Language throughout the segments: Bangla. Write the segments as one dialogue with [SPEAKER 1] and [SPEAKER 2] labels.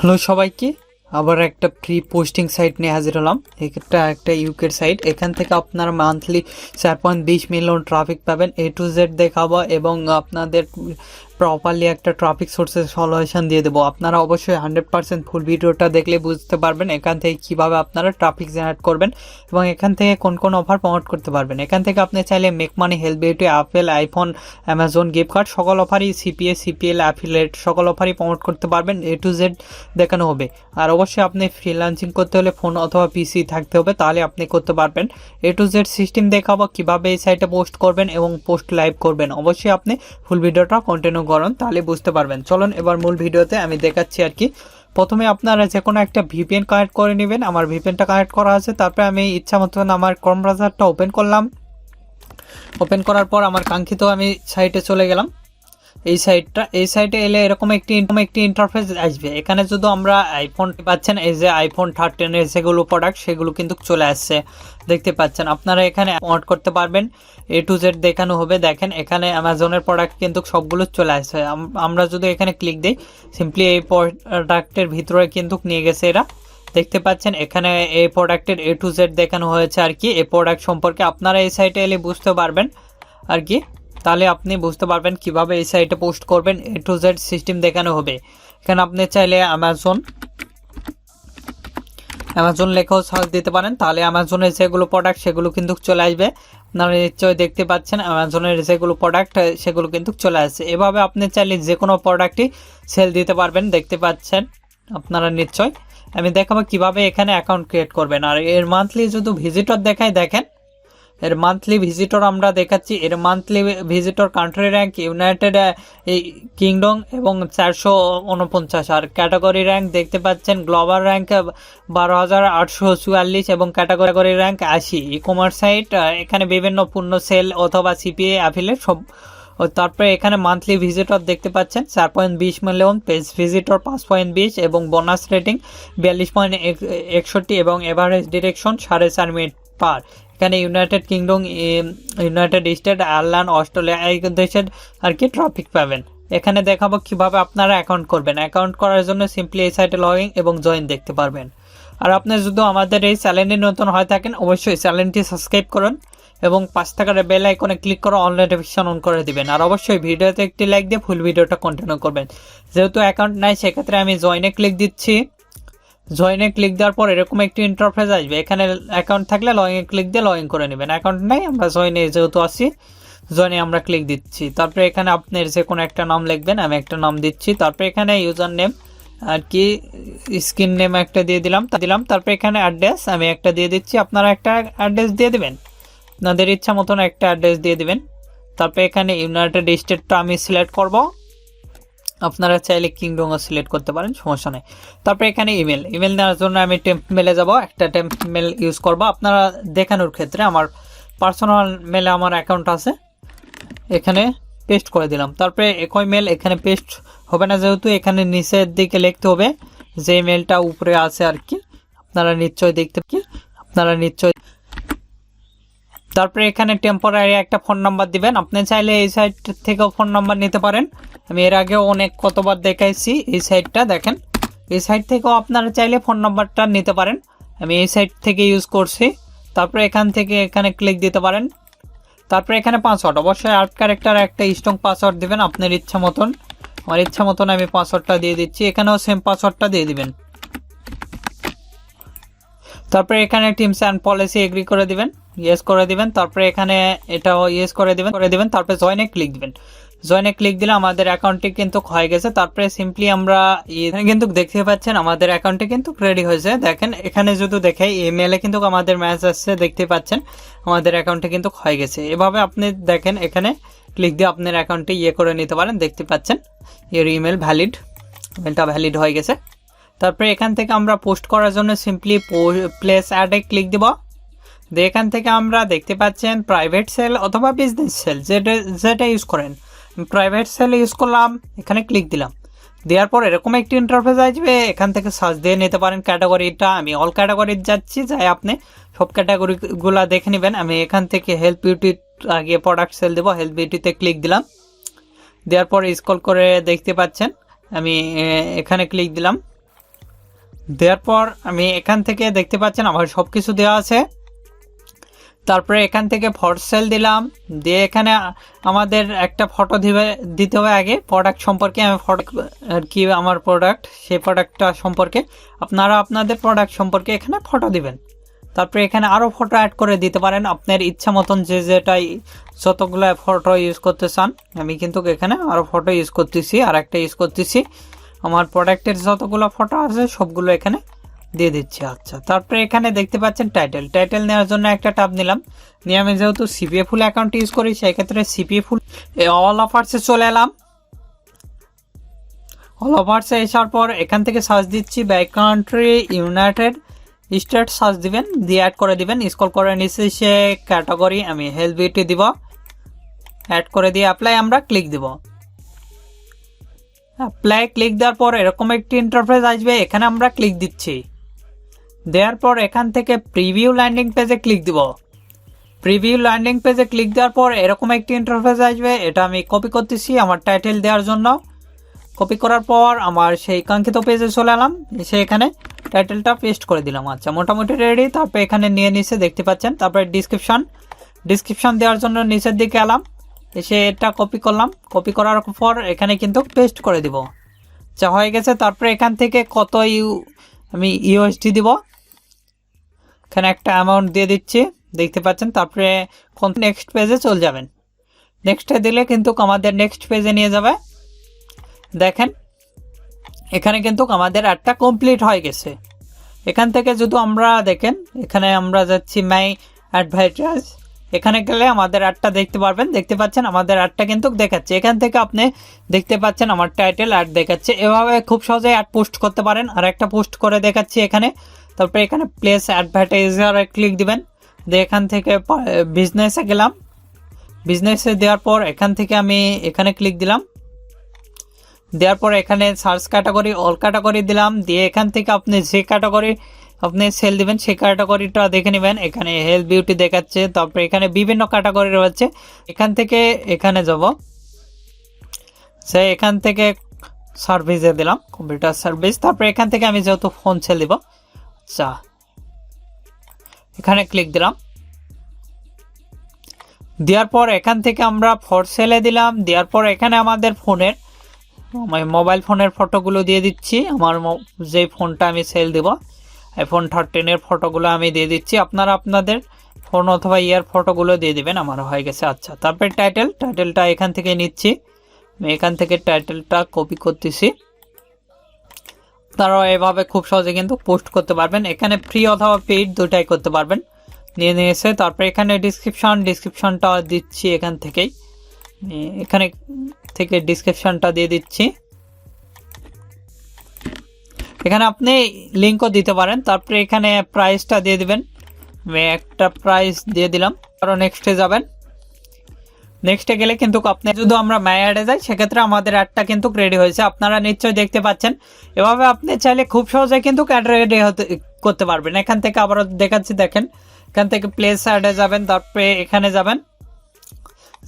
[SPEAKER 1] হ্যালো সবাইকে, আবার একটা ফ্রি পোস্টিং সাইট নিয়ে হাজির হলাম। এটা একটা ইউকের সাইট। এখান থেকে আপনারা মান্থলি 4.20 মিলিয়ন ট্রাফিক পাবেন। A to Z দেখাবো এবং আপনাদের প্রপারলি একটা ট্রাফিক সোর্সের সলিউশন দিয়ে দেবো। আপনারা অবশ্যই 100% ফুল ভিডিওটা দেখলে বুঝতে পারবেন এখান থেকে কিভাবে আপনারা ট্রাফিক জেনারেট করবেন এবং এখান থেকে কোন কোন অফার প্রমোট করতে পারবেন। এখান থেকে আপনি চাইলে make money, help beauty, Apple, iPhone, Amazon gift card সকল অফারই, CPA, CPL, অ্যাফিলিয়েট সকল অফারই প্রমোট করতে পারবেন। A to Z দেখানো হবে। আর অবশ্যই আপনি ফ্রিল্যান্সিং করতে হলে ফোন অথবা পিসি থাকতে হবে, তাহলে আপনি করতে পারবেন। A to Z সিস্টেম দেখাবো কিভাবে এই সাইটে পোস্ট করবেন এবং পোস্ট লাইভ করবেন। অবশ্যই আপনি ফুল ভিডিওটা কন্টিনিউ করুন, তাহলে বুঝতে পারবেন। চলুন এবার মূল ভিডিওতে আমি দেখাচ্ছি আর কি। প্রথমে আপনারা যে কোনো একটা VPN কানেক্ট করে নেবেন। আমার VPNটা কানেক্ট করা আছে। তারপরে আমি ইচ্ছা মতন আমার ক্রোম ব্রাউজারটা ওপেন করলাম। ওপেন করার পর আমার কাঙ্ক্ষিত আমি সাইটে চলে গেলাম। এই সাইটে এলে এরকম একটি ইন্টারফেস আসবে। এখানে যদি আমরা আইফোন পাচ্ছেন, এই যে আইফোন 13 এর যেগুলো প্রোডাক্ট সেগুলো কিন্তু চলে আসছে, দেখতে পাচ্ছেন। আপনারা এখানে অর্ডার করতে পারবেন। A to Z দেখানো হবে। দেখেন এখানে অ্যামাজনের প্রোডাক্ট কিন্তু সবগুলো চলে আসছে। আমরা যদি এখানে ক্লিক দিই, সিম্পলি এই প্রোডাক্টের ভিতরে কিন্তু নিয়ে গেছে এরা, দেখতে পাচ্ছেন। এখানে এই প্রোডাক্টের A to Z দেখানো হয়েছে আর কি। এই প্রোডাক্ট সম্পর্কে আপনারা এই সাইটে এলে বুঝতে পারবেন আর কি। তাহলে আপনি বুঝতে পারবেন কিভাবে এই সাইটে পোস্ট করবেন। A to Z সিস্টেম দেখানো হবে। এখানে আপনি চাইলে অ্যামাজন লেখাও সার্চ দিতে পারেন, তাহলে অ্যামাজনের যেগুলো প্রোডাক্ট সেগুলো কিন্তু চলে আসবে। আপনারা নিশ্চয়ই দেখতে পাচ্ছেন অ্যামাজনের যেগুলো প্রোডাক্ট সেগুলো কিন্তু চলে আসছে। এভাবে আপনি চাইলে যে কোনো প্রোডাক্টই সেল দিতে পারবেন, দেখতে পাচ্ছেন আপনারা নিশ্চয়। আমি দেখাবো কিভাবে এখানে অ্যাকাউন্ট ক্রিয়েট করবেন। আর এর মান্থলি যদি ভিজিটর দেখায়, দেখেন এর মান্থলি ভিজিটর আমরা দেখাচ্ছি। এর monthly visitor country rank United kingdom এবং 449। আর ক্যাটাগরি র্যাঙ্ক দেখতে পাচ্ছেন গ্লোবাল র্যাঙ্ক 12,844 এবং category rank 80। E commerce site, এখানে বিভিন্ন পণ্য সেল অথবা CPA অ্যাফিলিয়েট সব। তারপরে এখানে মান্থলি ভিজিটর দেখতে পাচ্ছেন 4.20 মিলিয়ন, পেজ ভিজিটর 5.20 এবং বোনাস রেটিং 42.61 এবং এভারেজ ডিরেকশন 4.5 মিনিট পার। এখানে United kingdom, United state, Ireland, Australia এই দেশের আর কি ট্রাফিক পাবেন। এখানে দেখাবো কিভাবে আপনারা অ্যাকাউন্ট করবেন। অ্যাকাউন্ট করার জন্য সিম্পলি এই সাইটে লগ ইন এবং জয়েন দেখতে পারবেন। আর আপনি যদি আমাদের এই চ্যানেলে নতুন হয়ে থাকেন, অবশ্যই চ্যানেলটি সাবস্ক্রাইব করুন এবং 5 টাকার বেল আইকনে ক্লিক করে অল নোটিফিকেশন অন করে দিবেন। আর অবশ্যই ভিডিওতে একটি লাইক দিয়ে ফুল ভিডিওটা কন্টিনিউ করবেন। যেহেতু অ্যাকাউন্ট নাই, সেক্ষেত্রে আমি জয়েনে ক্লিক দিচ্ছি। জয়েনে ক্লিক দেওয়ার পর এরকম একটি ইন্টারফেস আসবে। এখানে অ্যাকাউন্ট থাকলে লগ ইন ক্লিক দিয়ে লগ ইন করে নেবেন। অ্যাকাউন্ট নাই, আমরা জয়েনে যেহেতু আসি, জয়েনে আমরা ক্লিক দিচ্ছি। তারপরে এখানে আপনার যে কোনো একটা নাম লিখবেন, আমি একটা নাম দিচ্ছি। তারপরে এখানে ইউজার নেম আর কি, স্ক্রিন নেম একটা দিয়ে দিলাম। তারপরে এখানে অ্যাড্রেস আমি একটা দিয়ে দিচ্ছি। আপনারা একটা অ্যাড্রেস দিয়ে দিবেন, আপনাদের ইচ্ছা মতন একটা অ্যাড্রেস দিয়ে দিবেন। তারপরে এখানে ইউনাইটেড স্টেটটা আমি সিলেক্ট করব। আপনারা চাইলে কিংডমও সিলেক্ট করতে পারেন, সমস্যা নেই। তারপরে এখানে ইমেল নেওয়ার জন্য আমি টেম্প মেলে যাব, একটা টেম্প মেল ইউজ করব আপনারা দেখানোর ক্ষেত্রে। আমার পার্সোনাল মেলে আমার অ্যাকাউন্ট আছে, এখানে পেস্ট করে দিলাম। তারপরে একই মেল এখানে পেস্ট হবে না, যেহেতু এখানে নিচের দিকে লিখতে হবে যে মেলটা উপরে আছে আর কি। আপনারা নিশ্চয় দেখতে তারপরে এখানে টেম্পোরারি একটা ফোন নাম্বার দিবেন। আপনি চাইলে এই সাইট থেকেও ফোন নাম্বার নিতে পারেন। আমি এর আগেও অনেক কতবার দেখাইছি এই সাইটটা, দেখেন এই সাইট থেকেও আপনারা চাইলে ফোন নাম্বারটা নিতে পারেন। আমি এই সাইট থেকে ইউজ করছি। তারপরে এখান থেকে এখানে ক্লিক দিতে পারেন। তারপরে এখানে পাসওয়ার্ড, অবশ্যই 8 ক্যারেক্টার একটা স্ট্রং পাসওয়ার্ড দিবেন আপনার ইচ্ছা মতন। আমার ইচ্ছা মতন আমি পাসওয়ার্ডটা দিয়ে দিচ্ছি। এখানেও সেম পাসওয়ার্ডটা দিয়ে দিবেন। তারপরে এখানে টিমস অ্যান্ড পলিসি এগ্রি করে দিবেন, ইয়েস করে দিবেন। তারপরে এখানে এটাও ইয়েস করে দিবেন। তারপরে জয়েনে ক্লিক দিবেন। জয়েনে ক্লিক দিলে আমাদের অ্যাকাউন্টটি কিন্তু হয়ে গেছে। তারপরে সিম্পলি আমরা এখানে কিন্তু দেখতে পাচ্ছেন আমাদের অ্যাকাউন্টটি কিন্তু রেডি হয়েছে। দেখেন এখানে যদি দেখাই ইমেলে কিন্তু আমাদের ম্যাচ আসছে, দেখতে পাচ্ছেন আমাদের অ্যাকাউন্টটি কিন্তু হয়ে গেছে। এভাবে আপনি দেখেন এখানে ক্লিক দিয়ে আপনার অ্যাকাউন্টটি করে নিতে পারেন, দেখতে পাচ্ছেন এর ইমেলটা ভ্যালিড হয়ে গেছে। তারপরে এখান থেকে আমরা পোস্ট করার জন্য সিম্পলি প্লেস অ্যাডে ক্লিক দিব। এখান থেকে আমরা দেখতে পাচ্ছেন প্রাইভেট সেল অথবা বিজনেস সেল, যেটা ইউজ করেন। প্রাইভেট সেল ইউজ করলাম, এখানে ক্লিক দিলাম। দেওয়ার পর এরকম একটি ইন্টারফেস আসবে। এখান থেকে সার্চ দিয়ে নিতে পারেন ক্যাটাগরিটা। আমি অল ক্যাটাগরি যাচ্ছি, যাই আপনি সব ক্যাটাগরিগুলো দেখে নেবেন। আমি এখান থেকে হেলথ বিউটি আগে প্রোডাক্ট সেল দেবো, হেলথ বিউটিতে ক্লিক দিলাম। দেওয়ার পর স্ক্রল করে দেখতে পাচ্ছেন আমি এখানে ক্লিক দিলাম। দেওয়ার পর আমি এখান থেকে দেখতে পাচ্ছেন আমার সব কিছু দেওয়া আছে। তারপরে এখান থেকে ফর সেল দিলাম, দিয়ে এখানে আমাদের একটা ফটো দিতে হবে আগে প্রোডাক্ট সম্পর্কে। আমি ফটো আর কি আমার প্রোডাক্ট, সেই প্রোডাক্টটা সম্পর্কে আপনারা আপনাদের প্রোডাক্ট সম্পর্কে এখানে ফটো দিবেন। তারপরে এখানে আরও ফটো অ্যাড করে দিতে পারেন আপনার ইচ্ছা মতন, যেটাই যতগুলো ফটো ইউজ করতে চান। আমি কিন্তু এখানে আরও ফটো ইউজ করতেছি, আর একটা ইউজ করতেছি। আমার প্রোডাক্টের যতগুলো ফটো আছে সবগুলো এখানে দিয়ে দিচ্ছি। আচ্ছা, তারপরে এখানে দেখতে পাচ্ছেন টাইটেল নেওয়ার জন্য একটা ট্যাব নিলাম, নিয়ে আমি যেহেতু সিপিএ ফুল অ্যাকাউন্ট ইউজ করি সেই ক্ষেত্রে সিপিএ ফুল অল অফার্সে চলে এলাম। অল অফার্সে আসার পর এখান থেকে সার্চ দিচ্ছি by country United State search দিবেন, দিয়ে অ্যাড করে দিবেন। স্ক্রল করে নিচে সে ক্যাটাগরি আমি হেলথ বিউটি দিব, অ্যাড করে দিয়ে অ্যাপ্লাই আমরা ক্লিক দিব। অ্যাপ্লাই ক্লিক দেওয়ার পর এরকম একটি ইন্টারফেস আসবে, এখানে আমরা ক্লিক দিচ্ছি। দেওয়ার পর এখান থেকে প্রিভিউ ল্যান্ডিং পেজে ক্লিক দিব। প্রিভিউ ল্যান্ডিং পেজে ক্লিক দেওয়ার পর এরকম একটি ইন্টারফেস আসবে, এটা আমি কপি করতেছি আমার টাইটেল দেওয়ার জন্য। কপি করার পর আমার সেই কাঙ্ক্ষিত পেজে চলে এলাম, এসে এখানে টাইটেলটা পেস্ট করে দিলাম। আচ্ছা, মোটামুটি রেডি। তারপর এখানে নিয়ে নিচে দেখতে পাচ্ছেন, তারপরে ডিসক্রিপশন দেওয়ার জন্য নিচের দিকে এলাম, এসে এটা কপি করলাম। কপি করার পর এখানে কিন্তু পেস্ট করে দিব। যা হয়ে গেছে। তারপরে এখান থেকে কত আমি ইউএসডি দিব, এখানে একটা অ্যামাউন্ট দিয়ে দিচ্ছি দেখতে পাচ্ছেন। তারপরে নেক্সট পেজে চলে যাবেন। নেক্সটে দিলে কিন্তু আমাদের নেক্সট পেজে নিয়ে যাবে। দেখেন এখানে কিন্তু আমাদের অ্যাডটা কমপ্লিট হয়ে গেছে। এখান থেকে যদি আমরা দেখেন, এখানে আমরা যাচ্ছি মাই অ্যাডভার্টাইজ, এখানে গেলে আমাদের অ্যাডটা দেখতে পারবেন। দেখতে পাচ্ছেন আমাদের অ্যাডটা কিন্তু দেখাচ্ছে। এখান থেকে আপনি দেখতে পাচ্ছেন আমার টাইটেল অ্যাড দেখাচ্ছে। এভাবে খুব সহজে অ্যাড পোস্ট করতে পারেন। আর একটা পোস্ট করে দেখাচ্ছি এখানে। তারপরে এখানে প্লেস অ্যাডভার্টাইজারে ক্লিক দিবেন, দিয়ে এখান থেকে বিজনেসে গেলাম। বিজনেসে দেওয়ার পর এখান থেকে আমি এখানে ক্লিক দিলাম, দেওয়ার পর এখানে সার্চ ক্যাটাগরি অল ক্যাটাগরি দিলাম, দিয়ে এখান থেকে আপনি যে ক্যাটাগরি আপনি সেল দিবেন সেই ক্যাটাগরিটা দেখে নেবেন। এখানে হেলথ বিউটি দেখাচ্ছে, তারপরে এখানে বিভিন্ন ক্যাটাগরি রয়েছে। এখান থেকে এখানে যাব, সে এখান থেকে সার্ভিসে দিলাম কম্পিউটার সার্ভিস। তারপরে এখান থেকে আমি যেহেতু ফোন সেল দিব, আচ্ছা এখানে ক্লিক দিলাম। দেওয়ার পর এখান থেকে আমরা ফর সেলে দিলাম। দেওয়ার পর এখানে আমাদের ফোনের মোবাইল ফোনের ফটোগুলো দিয়ে দিচ্ছি। আমার যে ফোনটা আমি সেল দেব iPhone 13 ফটোগুলো আমি দিয়ে দিচ্ছি। আপনারা আপনাদের ফোন অথবা ইয়ার ফটোগুলো দিয়ে দিবেন। আমার হয়ে গেছে। আচ্ছা, তারপরে টাইটেলটা এখান থেকে নিচ্ছি। আমি এখান থেকে টাইটেলটা কপি করতেছি। তারাও এভাবে খুব সহজে কিন্তু পোস্ট করতে পারবেন। এখানে ফ্রি অথবা পেইড দুটাই করতে পারবেন। নিয়ে এসে তারপরে এখানে ডিসক্রিপশনটা দিচ্ছি এখান থেকেই। এখানে থেকে ডিসক্রিপশনটা দিয়ে দিচ্ছি। এখানে আপনি লিঙ্কও দিতে পারেন। তারপরে এখানে প্রাইসটা দিয়ে দিবেন। আমি একটা প্রাইস দিয়ে দিলাম। আরও নেক্সটে যাবেন। নেক্সটে গেলে কিন্তু আপনি যদি আমরা মাই অ্যাডে যাই সেক্ষেত্রে আমাদের অ্যাডটা কিন্তু রেডি হয়েছে, আপনারা নিশ্চয়ই দেখতে পাচ্ছেন। এভাবে আপনি চাইলে খুব সহজে কিন্তু অ্যাড রেডি করতে পারবেন। এখান থেকে আবারও দেখাচ্ছি, দেখেন এখান থেকে প্লেস অ্যাডে যাবেন, তারপরে এখানে যাবেন।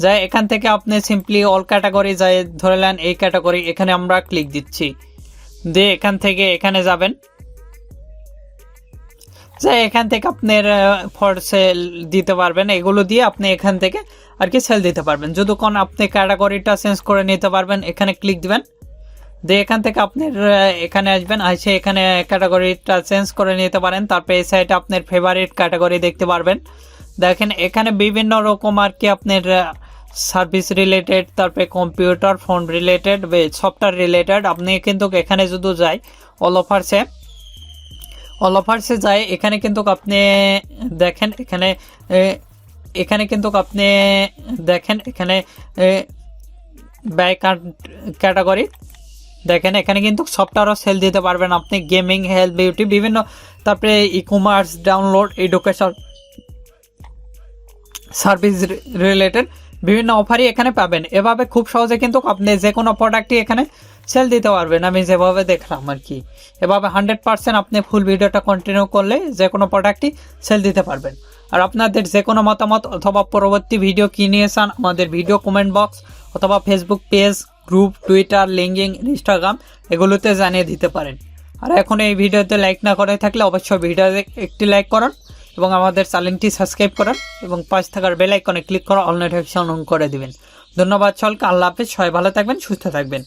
[SPEAKER 1] যাই এখান থেকে আপনি সিম্পলি অল ক্যাটাগরি যাই ধরে নেন এই ক্যাটাগরি, এখানে আমরা ক্লিক দিচ্ছি, দিয়ে এখান থেকে এখানে যাবেন। যাই এখান থেকে আপনার ফর সেল দিতে পারবেন। এগুলো দিয়ে আপনি এখান থেকে আর কি সেল দিতে পারবেন। যদি কোন আপনি ক্যাটাগরিটা চেঞ্জ করে নিতে পারবেন, এখানে ক্লিক দিবেন, দিয়ে এখান থেকে আপনার এখানে আসবেন, এসে এখানে ক্যাটাগরিটা চেঞ্জ করে নিতে পারেন। তারপরে এই সাইডে আপনার ফেভারিট ক্যাটাগরি দেখতে পারবেন। দেখেন এখানে বিভিন্ন রকম আর কি আপনার সার্ভিস রিলেটেড, তারপরে computer phone related, software related. আপনি কিন্তু এখানে যদি যাই অল অফার্সে যাই, এখানে কিন্তু আপনি দেখেন এখানে কিন্তু আপনি দেখেন এখানে বাই ক্যাটাগরি দেখেন এখানে কিন্তু সফটওয়্যারও সেল দিতে পারবেন আপনি, গেমিং, হেলথ, বিউটি, বিভিন্ন। তারপরে e commerce, download, education, service related বিভিন্ন অফারই এখানে পাবেন। এভাবে খুব সহজে কিন্তু আপনি যে কোনো প্রোডাক্টই এখানে সেল দিতে পারবেন। আমি যেভাবে দেখলাম আর কি, এভাবে 100% আপনি ফুল ভিডিওটা কন্টিনিউ করলে যে কোনো প্রোডাক্টই সেল দিতে পারবেন। আর আপনাদের যে কোনো মতামত অথবা পরবর্তী ভিডিও কি নিয়ে চান আমাদের ভিডিও কমেন্ট বক্স অথবা Facebook page, group, Twitter, LinkedIn, Instagram এগুলোতে জানিয়ে দিতে পারেন। আর এখন এই ভিডিওতে লাইক না করে থাকলে অবশ্যই ভিডিওতে একটি লাইক করুন এবং আমাদের চ্যানেলটি সাবস্ক্রাইব করুন এবং পাশে থাকার বেল আইকনে ক্লিক করে অল নোটিফিকেশন অন করে দিবেন। ধন্যবাদ সকলকে। আল্লাহ হাফেজ। সবাই ভালো থাকবেন, সুস্থ থাকবেন।